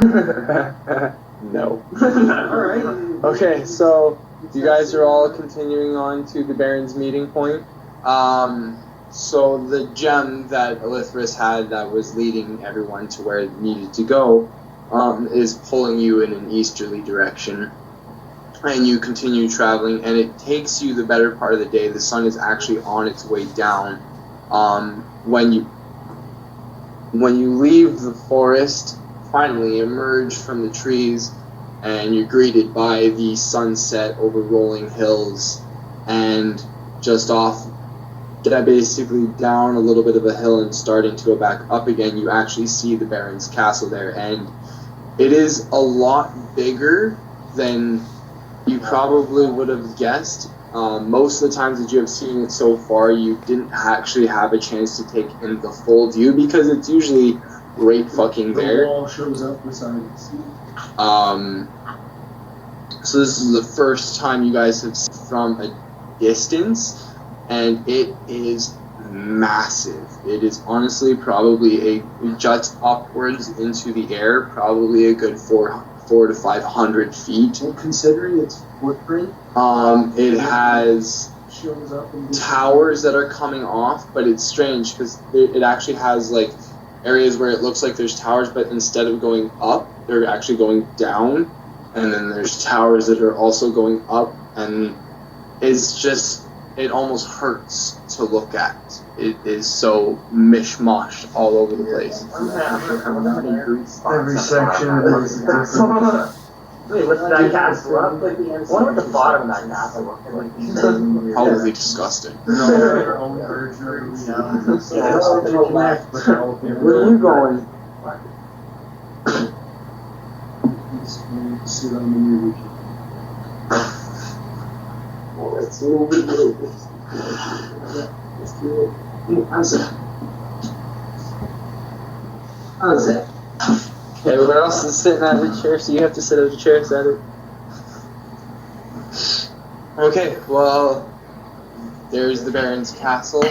No. Alright. Okay, so you guys are all continuing on to the Baron's meeting point. So the gem that Elitheras had that was leading everyone to where it needed to go is pulling you in an easterly direction. And you continue traveling, and it takes you the better part of the day. The sun is actually on its way down. When you leave the forest, finally emerge from the trees, and you're greeted by the sunset over rolling hills, and just off, basically down a little bit of a hill and starting to go back up again, you actually see the Baron's castle there, and it is a lot bigger than you probably would have guessed. Most of the times that you have seen it so far, you didn't actually have a chance to take in the full view because it's usually right fucking there. The wall shows up beside us. So this is the first time you guys have seen from a distance, and it is massive. It is honestly probably it juts upwards into the air, probably a good 400 to 500 feet. Well, considering its footprint, it has shows up in towers that are coming off, but it's strange because it actually has like areas where it looks like there's towers, but instead of going up, they're actually going down, and then there's towers that are also going up, and it's just, it almost hurts to look at. It is so mishmash all over the place. every section of it is different. Wait, what's that castle look like? I wonder what the bottom of that castle looks like. Probably disgusting. Their own version of reality. Yeah, They connect, but they're all different. Where are you going? Sit on the mirror. Let's move it. How's that? Everyone else is sitting at the chair, so you have to sit at the chair, is that it? Okay, well, there's the Baron's castle,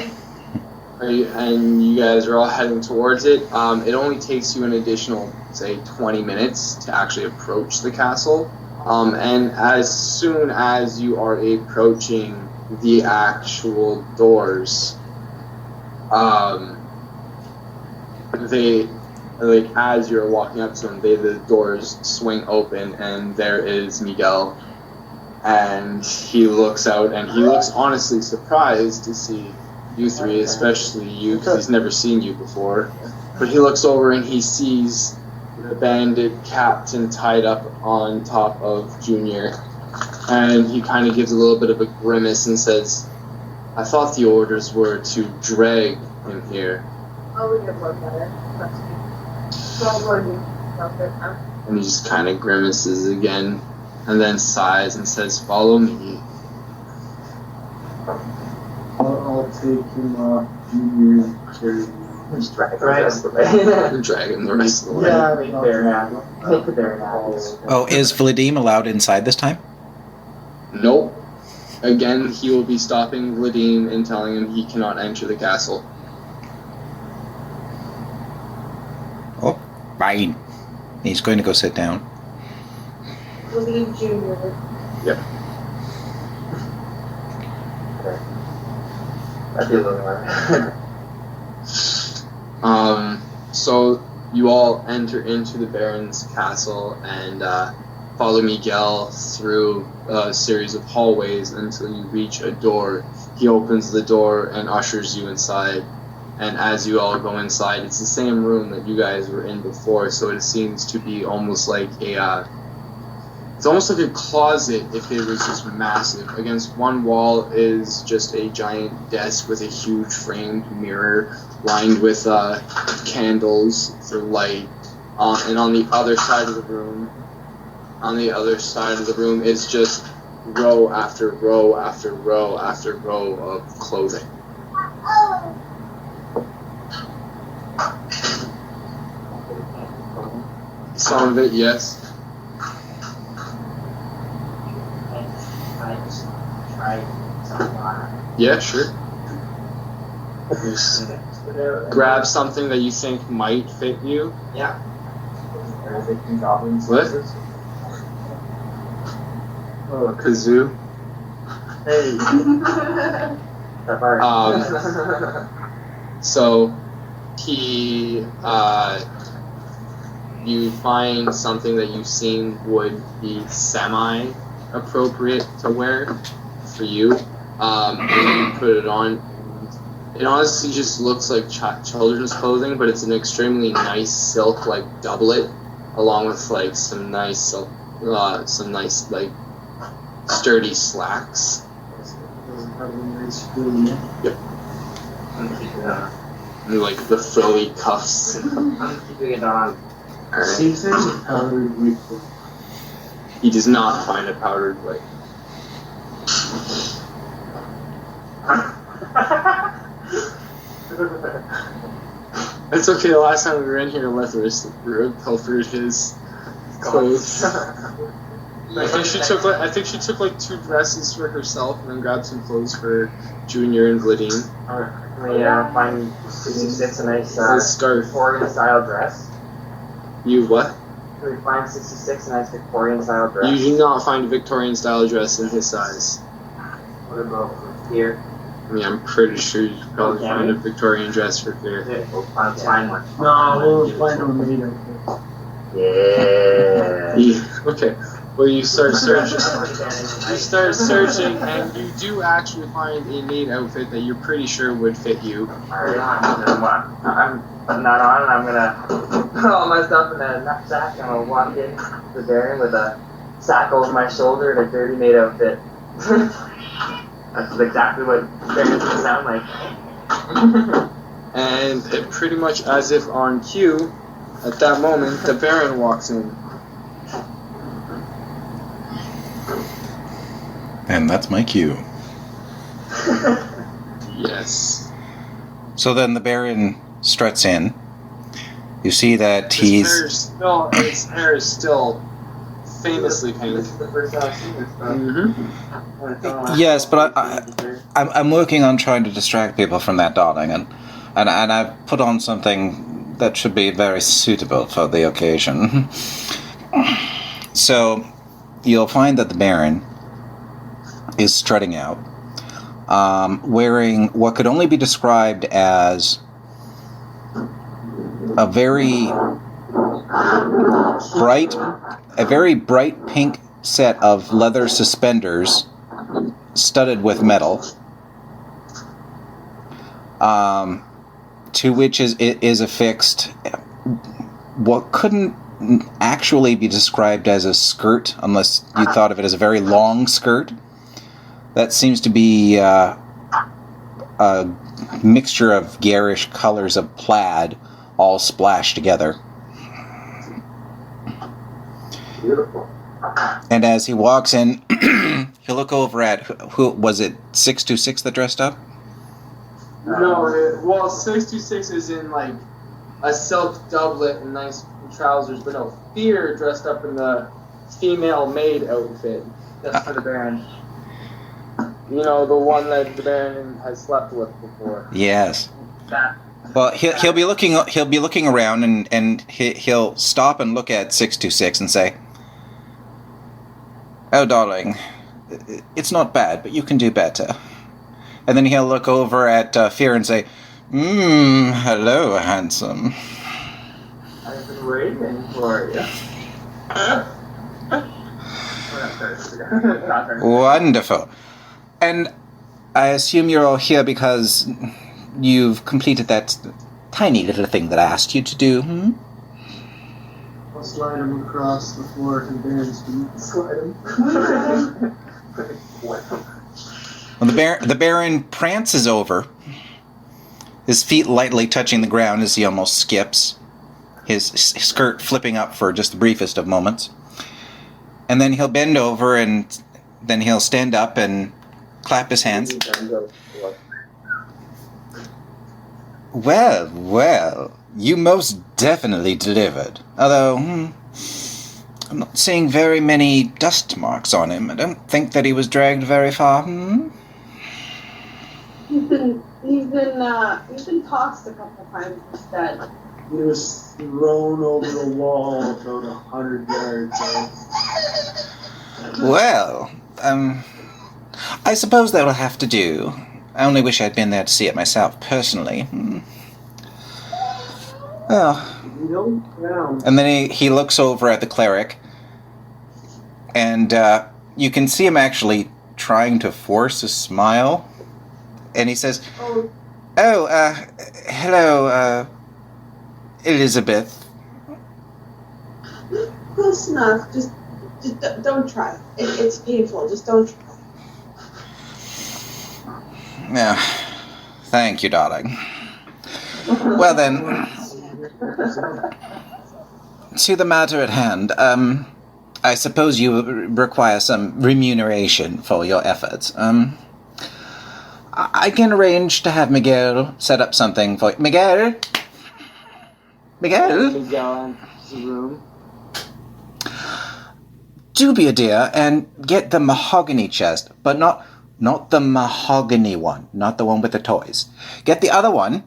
and you guys are all heading towards it. It only takes you an additional, say, 20 minutes to actually approach the castle. And as soon as you are approaching the actual doors, as you're walking up to them, the doors swing open, and there is Miguel. And he looks out, and he looks honestly surprised to see you three, especially you, because he's never seen you before. But he looks over and he sees the bandit captain tied up on top of Junior, and he kind of gives a little bit of a grimace and says, "I thought the orders were to drag him here." Oh, we can work better. And he just kind of grimaces again, and then sighs and says, "Follow me." I'll take him off, Junior, and carry him. Just drag the rest of the way. Drag him the rest of the way. Yeah, Make the bear happy. Oh, is Vladim allowed inside this time? Nope. Again, he will be stopping Vladim and telling him he cannot enter the castle. Oh, fine. He's going to go sit down. Leigh Junior. Yep. That'd be a little more. So you all enter into the Baron's castle and follow Miguel through a series of hallways until you reach a door. He opens the door and ushers you inside. And as you all go inside, it's the same room that you guys were in before, so it seems to be almost like it's almost like a closet if it was just massive. Against one wall is just a giant desk with a huge framed mirror lined with candles for light. And on the other side of the room, is just row after row after row after row of clothing. Some of it, yes. Yeah, sure. Just grab something that you think might fit you. Yeah. magic and goblins. What? Oh, kazoo. Hey, that part. So he, you find something that you seen would be semi-appropriate to wear for you, and you put it on. It honestly just looks like children's clothing, but it's an extremely nice silk like doublet, along with like some nice silk, like sturdy slacks. Yep. I'm keeping it on. And like the frilly cuffs. I'm keeping it on. Alright. See, there's a powdered wig. He does not find a powdered wig. It's okay. The last time we were in here, Elitheras pilfered his clothes. I think she took like 2 dresses for herself and then grabbed some clothes for Junior and Vladine. Can we find 66 a nice His scarf. Victorian style dress? You what? Can we find 66 a nice Victorian style dress? You do not find a Victorian style dress in his size. What about here? I mean, I'm pretty sure you could probably find a Victorian dress for here. We'll find one. No, we'll find a made Yeah. Okay. Well, you start searching. You start searching, and you do actually find a maid outfit that you're pretty sure would fit you. Alright, I'm putting that on, and I'm gonna put all my stuff in a knapsack, and I'm gonna walk in to the Baron with a sack over my shoulder and a dirty maid outfit. That's exactly what Baron's gonna sound like. And it pretty much as if on cue, at that moment, the Baron walks in. And that's my cue. Yes. So then the Baron struts in. You see that His hair is still famously pink. This is the first time I've seen this stuff. Mm-hmm. Yes, but I'm working on trying to distract people from that, darling, and I've put on something that should be very suitable for the occasion. So you'll find that the Baron is strutting out, wearing what could only be described as a very bright pink set of leather suspenders studded with metal, to which is affixed what couldn't actually be described as a skirt unless you thought of it as a very long skirt. That seems to be a mixture of garish colors of plaid all splashed together. Beautiful. And as he walks in, he'll look over at, who was it, 626 that dressed up? No, 626 is in like a silk doublet and nice trousers, but no, Fear dressed up in the female maid outfit. That's for the Baron. You know, the one that the Baron has slept with before. Yes. That. Well, he'll be looking around and he'll stop and look at 626 and say, "Oh, darling, it's not bad, but you can do better." And then he'll look over at Fear and say, hello, handsome." I've been waiting for you. Wonderful. And I assume you're all here because you've completed that tiny little thing that I asked you to do, I'll slide him across the floor to Baron's feet. Slide him. Well, the Baron prances over, his feet lightly touching the ground as he almost skips, his skirt flipping up for just the briefest of moments. And then he'll bend over and then he'll stand up and clap his hands. Well, you most definitely delivered. Although, I'm not seeing very many dust marks on him. I don't think that he was dragged very far, He's been tossed a couple times instead. He was thrown over the wall about 100 yards. Well, I suppose that'll have to do. I only wish I'd been there to see it myself, personally. Oh. And then he looks over at the cleric, and you can see him actually trying to force a smile. And he says, hello, Elizabeth. Close enough. Just don't try. It's painful. Just don't try. Yeah. Thank you, darling. Well then, to the matter at hand, I suppose you require some remuneration for your efforts. I can arrange to have Miguel set up something for you. Miguel? Miguel enters the room. Do be a dear and get the mahogany chest, but not the mahogany one, not the one with the toys. Get the other one,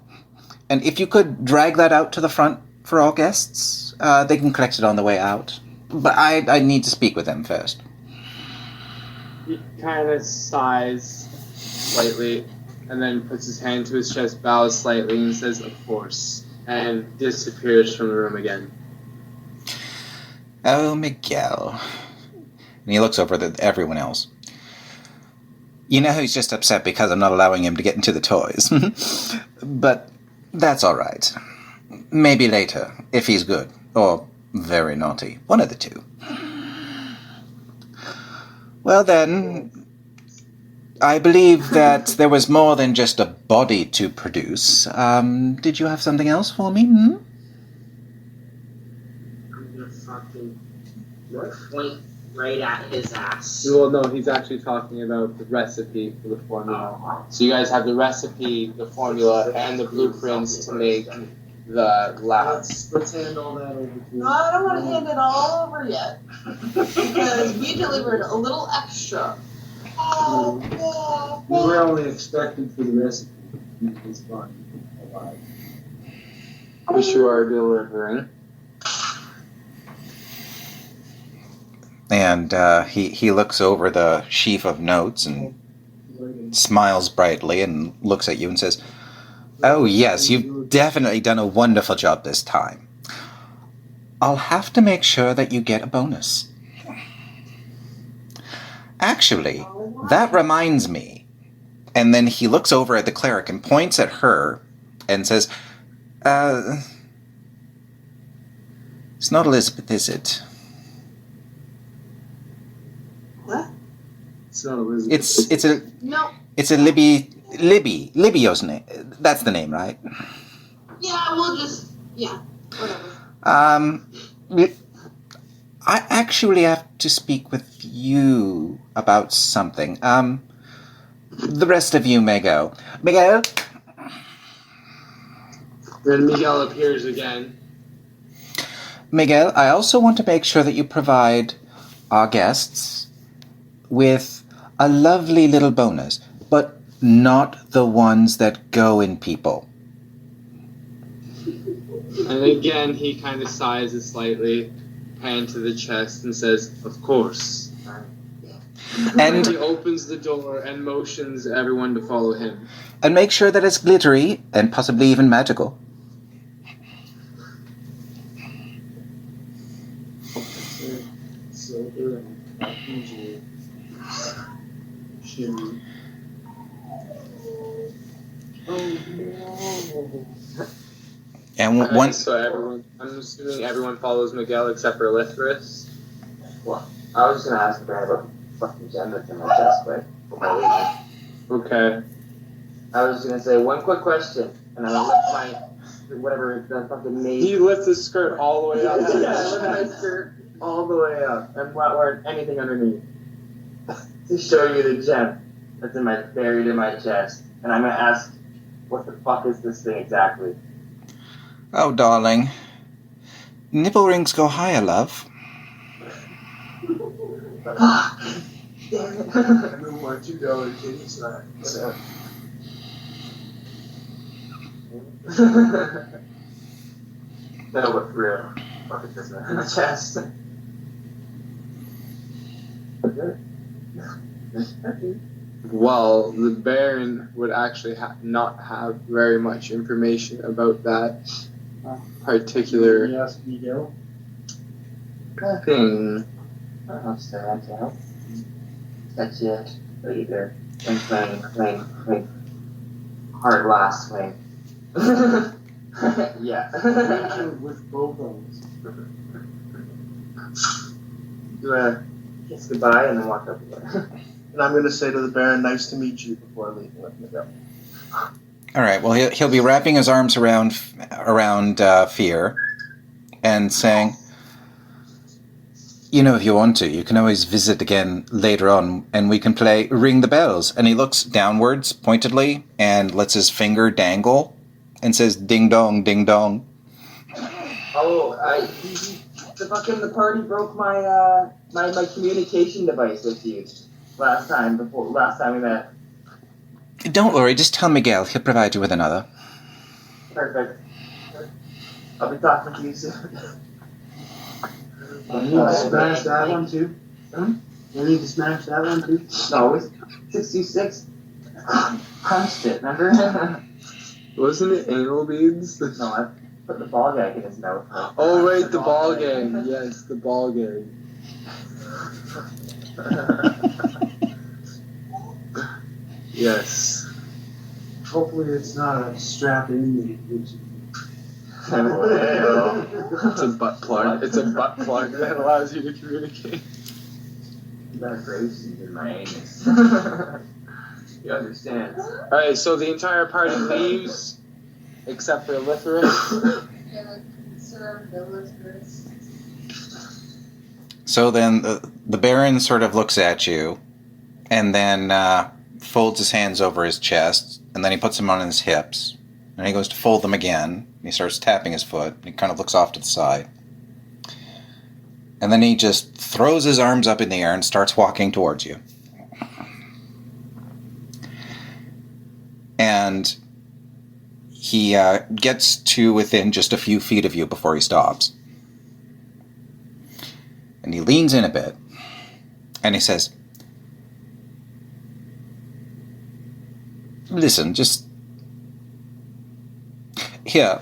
and if you could drag that out to the front for all guests, they can collect it on the way out. But I need to speak with them first. He kind of sighs slightly, and then puts his hand to his chest, bows slightly, and says, "Of course," and disappears from the room again. Oh, Miguel. And he looks over at everyone else. You know he's just upset because I'm not allowing him to get into the toys. But that's all right. Maybe later, if he's good. Or very naughty. One of the two. Well then, I believe that there was more than just a body to produce. Did you have something else for me? I'm gonna fucking point right at his ass. Well, no, he's actually talking about the recipe for the formula. So you guys have the recipe, the formula, and the blueprints to make the labs. Let's hand all that over to you. No, I don't want to hand it all over yet. Because we delivered a little extra. We were only expecting for the recipe. It's fine. Alive. Which you are delivering. And he looks over the sheaf of notes and smiles brightly and looks at you and says, "Oh yes, you've definitely done a wonderful job this time. I'll have to make sure that you get a bonus. Actually, that reminds me." And then he looks over at the cleric and points at her and says, "It's not Elizabeth, is it?" What? It's not Elizabeth. It's a Libby's name. That's the name, right? Yeah, whatever. I actually have to speak with you about something. The rest of you may go. Miguel? Then Miguel appears again. Miguel, I also want to make sure that you provide our guests with a lovely little bonus, but not the ones that go in people. And again, he kind of sighs slightly, hand to the chest, and says, "Of course." And he opens the door and motions everyone to follow him. And make sure that it's glittery and possibly even magical. Silver and jewelry. Shimmery. Oh no. And So everyone, I'm assuming everyone follows Miguel except for Elitheras. Well, I was just gonna ask if I have a fucking gem that's in my chest, but before I leave. Okay. I was just gonna say one quick question, and I'm gonna lift my whatever the fucking maid. He lifts his skirt all the way up. Yeah, I lift my skirt all the way up, and not wearing anything underneath, to show you the gem that's buried in my chest. And I'm gonna ask, what the fuck is this thing exactly? Oh, darling. Nipple rings go higher, love. Fuck! Damn it. No more $2 kitty snacks. No, but for real. Fuck it, this in the chest. Well, the Baron would actually not have very much information about that particular Yes, Miguel. Thing. I'll stay on top. That's it. Either. Swing. Hard last swing. Yeah. With both of us. Do a kiss goodbye and then walk up again. And I'm going to say to the Baron, nice to meet you before I leave. Let me go. All right. Well, he'll be wrapping his arms around Fear and saying, "You know, if you want to, you can always visit again later on, and we can play Ring the Bells." And he looks downwards pointedly and lets his finger dangle and says, "Ding dong, ding dong." Oh, the party broke my my communication device with you last time we met. Don't worry, just tell Miguel. He'll provide you with another. Perfect. I'll be talking to you soon. You need to smash that one too? You need to smash that one too? No, it's 626. Crunched it, remember? Wasn't it anal beads? No, I put the ball gag in his mouth. Oh right, the ball game. Yes, the ball game. Yes. Hopefully it's not a strap in It's a butt plug. It's a butt plug that allows you to communicate. That grave seed in my anus. You understand? Alright, so the entire party leaves except for Elitheras. So then the Baron sort of looks at you and then folds his hands over his chest, and then he puts them on his hips, and he goes to fold them again. He starts tapping his foot. He kind of looks off to the side. And then he just throws his arms up in the air and starts walking towards you. And he gets to within just a few feet of you before he stops. And he leans in a bit, and he says, "Listen, just here."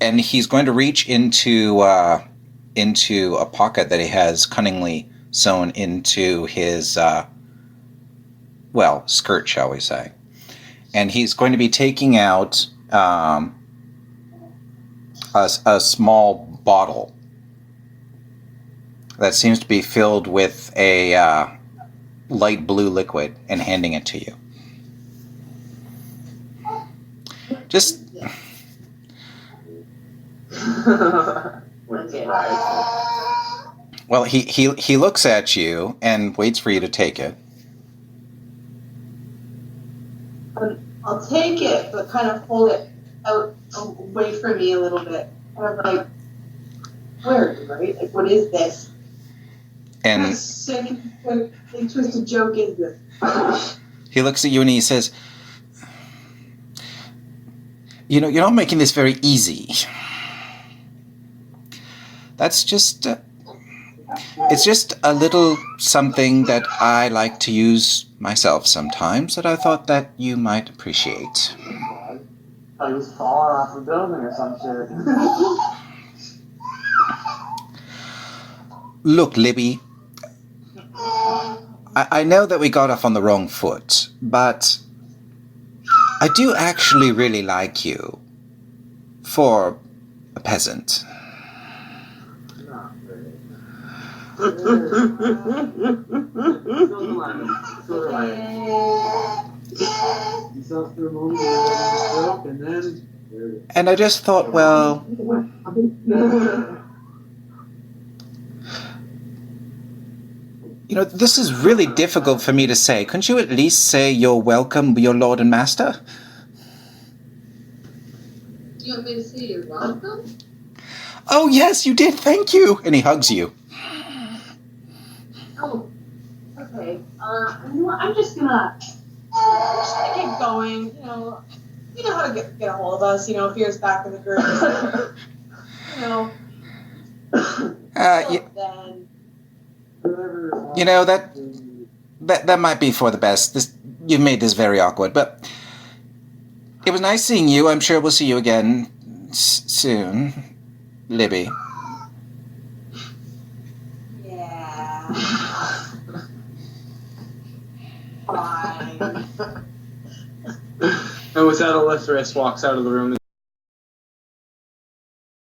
And he's going to reach into a pocket that he has cunningly sewn into his, skirt, shall we say. And he's going to be taking out a small bottle that seems to be filled with a light blue liquid and handing it to you. Just... Well, he looks at you and waits for you to take it. I'll take it, but kind of hold it out away from me a little bit. Kind of like, where, right? Like, what is this? And How sick and twisted joke is this? He looks at you and he says, "You know, you're not making this very easy. That's just... it's just a little something that I like to use myself sometimes that I thought that you might appreciate." I was falling off a building or some shit. Look, Libby, I know that we got off on the wrong foot, but I do actually really like you for a peasant. And I just thought, well, you know, this is really difficult for me to say. Couldn't you at least say you're welcome, your lord and master? Do you want me to say you're welcome? Oh, yes, you did. Thank you. And he hugs you. Oh, okay. You know what? I'm just gonna keep going. You know how to get a hold of us. You know, Fear's back in the group. You know, Then Whatever. You know, that might be for the best. You've made this very awkward, but it was nice seeing you. I'm sure we'll see you again soon, Libby. yeah. Fine. And with that, Elitheras walks out of the room.